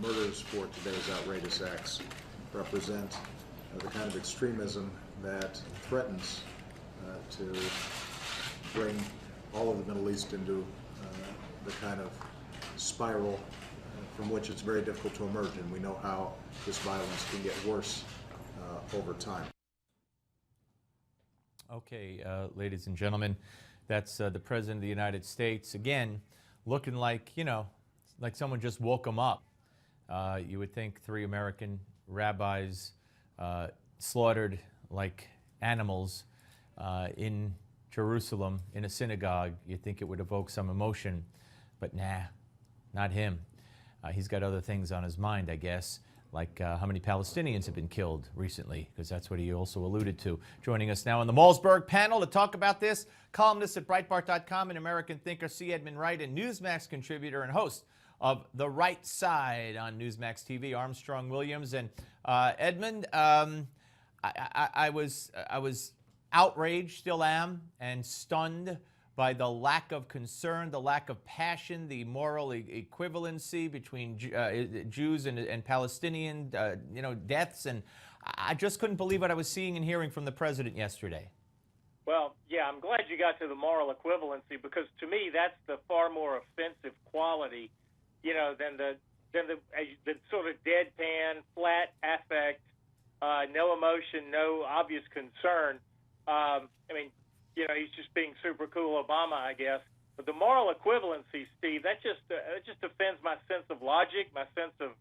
murderers for today's outrageous acts represent the kind of extremism that threatens to bring all of the Middle East into the kind of spiral from which it's very difficult to emerge, and we know how this violence can get worse over time. Okay, ladies and gentlemen, that's the President of the United States, again, looking like, you know, like someone just woke him up. You would think 3 American rabbis slaughtered like animals in Jerusalem in a synagogue. You'd think it would evoke some emotion, but nah, not him. He's got other things on his mind, I guess, like how many Palestinians have been killed recently, because that's what he also alluded to. Joining us now on the Malzberg panel to talk about this, columnist at Breitbart.com and American thinker C. Edmund Wright, and Newsmax contributor and host of The Right Side on Newsmax TV, Armstrong Williams. And Edmund, I was outraged, still am, and stunned by the lack of concern, the lack of passion, the moral equivalency between Jews and Palestinian, deaths. And I just couldn't believe what I was seeing and hearing from the president yesterday. Well, yeah, I'm glad you got to the moral equivalency, because to me that's the far more offensive quality, than the sort of deadpan, flat affect, no emotion, no obvious concern. He's just being super cool Obama, I guess. But the moral equivalency, Steve, that just offends my sense of logic, my sense of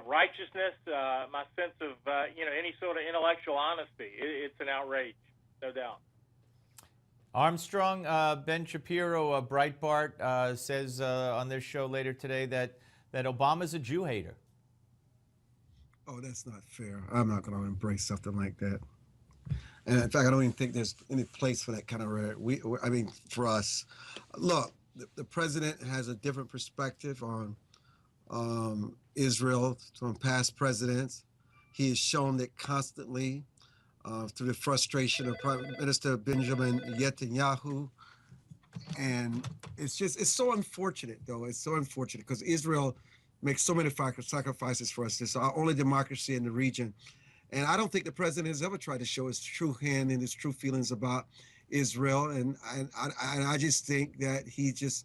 righteousness, my sense of, any sort of intellectual honesty. It's an outrage, no doubt. Armstrong, Ben Shapiro of Breitbart says on this show later today that Obama's a Jew hater. Oh, that's not fair. I'm not going to embrace something like that. And in fact, I don't even think there's any place for that kind of rhetoric. For us, look, the president has a different perspective on Israel from past presidents. He has shown that constantly through the frustration of Prime Minister Benjamin Netanyahu. And it's so unfortunate, though. It's so unfortunate because Israel makes so many sacrifices for us. It's our only democracy in the region. And I don't think the president has ever tried to show his true hand and his true feelings about Israel. And I just think that he just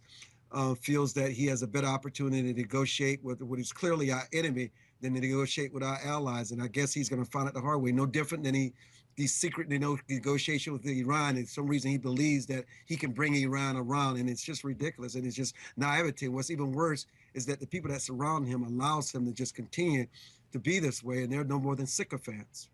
feels that he has a better opportunity to negotiate with what is clearly our enemy than to negotiate with our allies. And I guess he's going to find it the hard way. No different than these secret negotiation with Iran. And for some reason he believes that he can bring Iran around, and it's just ridiculous. And it's just naivety. What's even worse is that the people that surround him allows him to just continue to be this way, and they're no more than sycophants.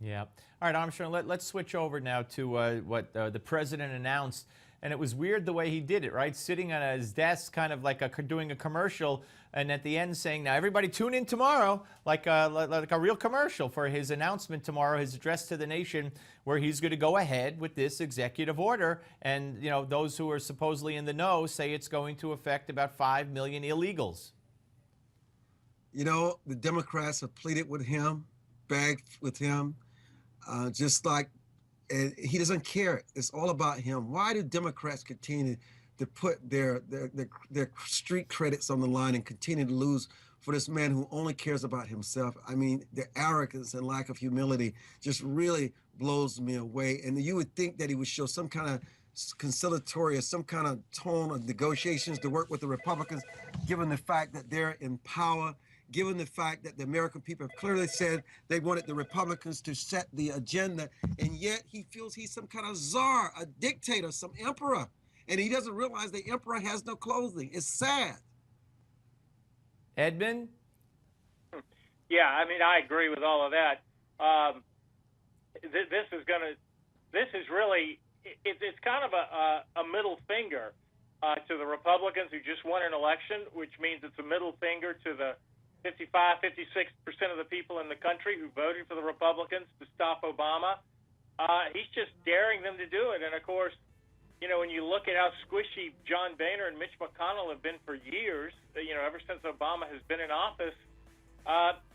Yeah. All right, Armstrong, let's switch over now to what the president announced. And it was weird the way he did it, right? Sitting on his desk, kind of like doing a commercial, and at the end saying, now everybody tune in tomorrow, like a real commercial for his announcement tomorrow, his address to the nation, where he's going to go ahead with this executive order. And, those who are supposedly in the know say it's going to affect about 5 million illegals. The Democrats have pleaded with him, begged with him, just like, and he doesn't care. It's all about him. Why do Democrats continue to put their street credits on the line and continue to lose for this man who only cares about himself? I mean, the arrogance and lack of humility just really blows me away. And you would think that he would show some kind of conciliatory or some kind of tone of negotiations to work with the Republicans, given the fact that they're in power, given the fact that the American people have clearly said they wanted the Republicans to set the agenda, and yet he feels he's some kind of czar, a dictator, some emperor, and he doesn't realize the emperor has no clothing. It's sad. Edmund? Yeah, I agree with all of that. This is really, it's kind of a middle finger to the Republicans who just won an election, which means it's a middle finger to the 55, 56% of the people in the country who voted for the Republicans to stop Obama. He's just daring them to do it. And, of course, when you look at how squishy John Boehner and Mitch McConnell have been for years, ever since Obama has been in office,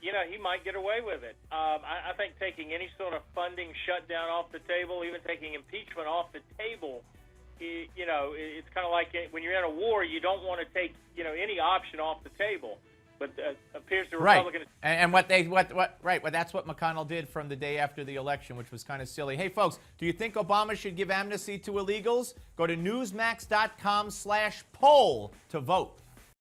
he might get away with it. I think taking any sort of funding shutdown off the table, even taking impeachment off the table, it's kind of like when you're in a war, you don't want to take, any option off the table. but appears the Right. Republicans. And right, well, that's what McConnell did from the day after the election, which was kind of silly. Hey, folks, do you think Obama should give amnesty to illegals? Go to newsmax.com/poll to vote.